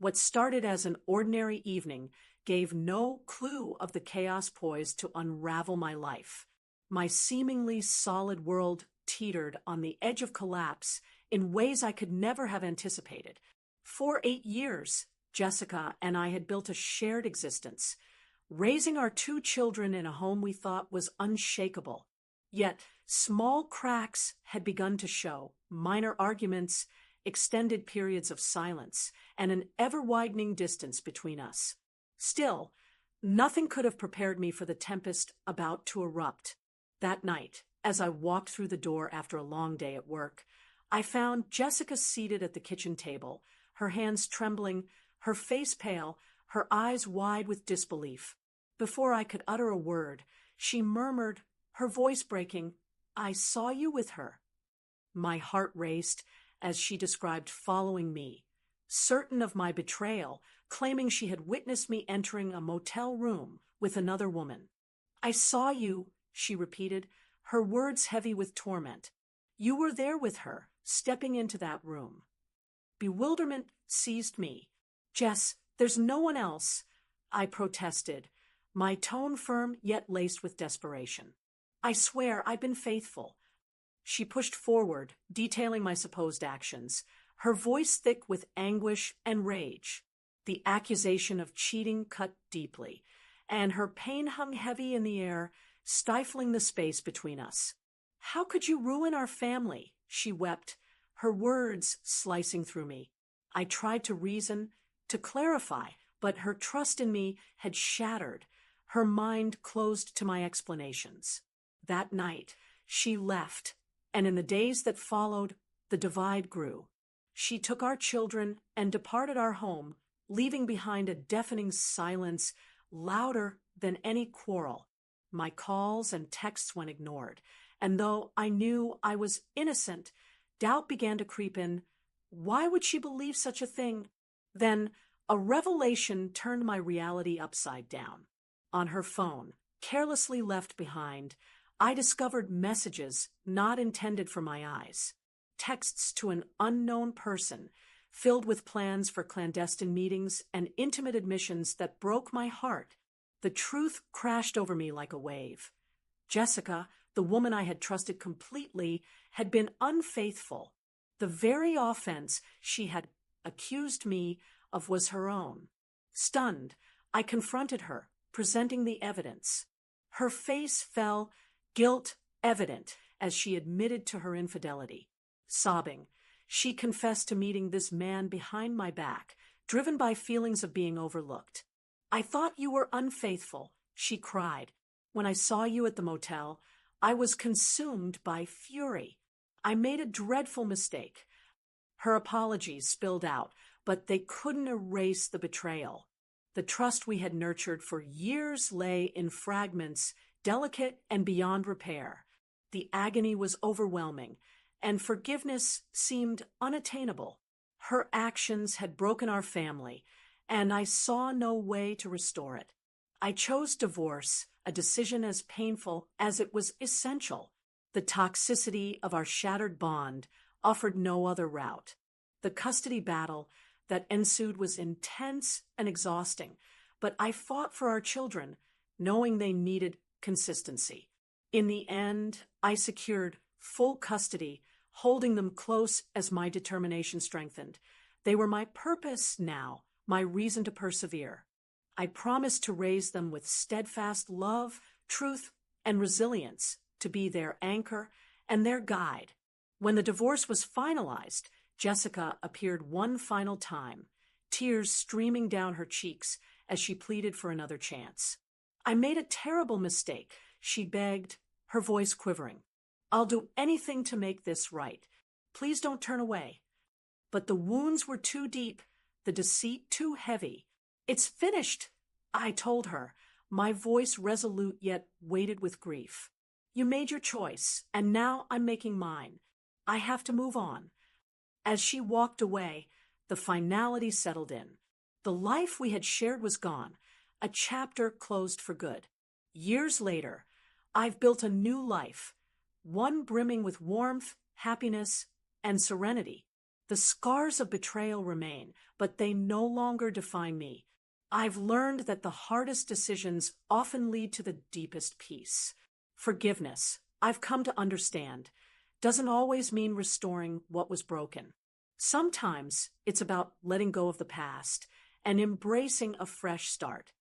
What started as an ordinary evening gave no clue of the chaos poised to unravel my life. My seemingly solid world teetered on the edge of collapse in ways I could never have anticipated. For 8 years, Jessica and I had built a shared existence, raising our 2 children in a home we thought was unshakable. Yet, small cracks had begun to show, minor arguments, extended periods of silence, and an ever-widening distance between us. Still, nothing could have prepared me for the tempest about to erupt. That night, as I walked through the door after a long day at work, I found Jessica seated at the kitchen table, her hands trembling, her face pale, her eyes wide with disbelief. Before I could utter a word, she murmured, her voice breaking, "I saw you with her." My heart raced as she described following me, certain of my betrayal, claiming she had witnessed me entering a motel room with another woman. "I saw you," she repeated, her words heavy with torment. "You were there with her, stepping into that room." Bewilderment seized me. "Jess, there's no one else," I protested, my tone firm yet laced with desperation. "I swear I've been faithful." She pushed forward, detailing my supposed actions, her voice thick with anguish and rage. The accusation of cheating cut deeply, and her pain hung heavy in the air, stifling the space between us. "How could you ruin our family?" she wept, her words slicing through me. I tried to reason, to clarify, but her trust in me had shattered, her mind closed to my explanations. That night, she left, and in the days that followed, the divide grew. She took our children and departed our home, leaving behind a deafening silence louder than any quarrel. My calls and texts went ignored, and though I knew I was innocent, doubt began to creep in. Why would she believe such a thing? Then a revelation turned my reality upside down. On her phone, carelessly left behind, I discovered messages not intended for my eyes. Texts to an unknown person, filled with plans for clandestine meetings and intimate admissions that broke my heart. The truth crashed over me like a wave. Jessica, the woman I had trusted completely, had been unfaithful. The very offense she had accused me of was her own. Stunned, I confronted her, presenting the evidence. Her face fell, guilt evident, as she admitted to her infidelity. Sobbing, she confessed to meeting this man behind my back, driven by feelings of being overlooked. "I thought you were unfaithful," she cried. "When I saw you at the motel, I was consumed by fury. I made a dreadful mistake." Her apologies spilled out, but they couldn't erase the betrayal. The trust we had nurtured for years lay in fragments, delicate and beyond repair. The agony was overwhelming, and forgiveness seemed unattainable. Her actions had broken our family, and I saw no way to restore it. I chose divorce, a decision as painful as it was essential. The toxicity of our shattered bond offered no other route. The custody battle that ensued was intense and exhausting, but I fought for our children, knowing they needed consistency. In the end, I secured full custody, holding them close as my determination strengthened. They were my purpose now, my reason to persevere. I promised to raise them with steadfast love, truth, and resilience, to be their anchor and their guide. When the divorce was finalized, Jessica appeared one final time, tears streaming down her cheeks as she pleaded for another chance. "I made a terrible mistake," she begged, her voice quivering. "I'll do anything to make this right. Please don't turn away." But the wounds were too deep, the deceit too heavy. "It's finished," I told her, my voice resolute yet weighted with grief. "You made your choice, and now I'm making mine. I have to move on." As she walked away, the finality settled in. The life we had shared was gone, a chapter closed for good. Years later, I've built a new life, one brimming with warmth, happiness, and serenity. The scars of betrayal remain, but they no longer define me. I've learned that the hardest decisions often lead to the deepest peace. Forgiveness, I've come to understand, doesn't always mean restoring what was broken. Sometimes it's about letting go of the past and embracing a fresh start.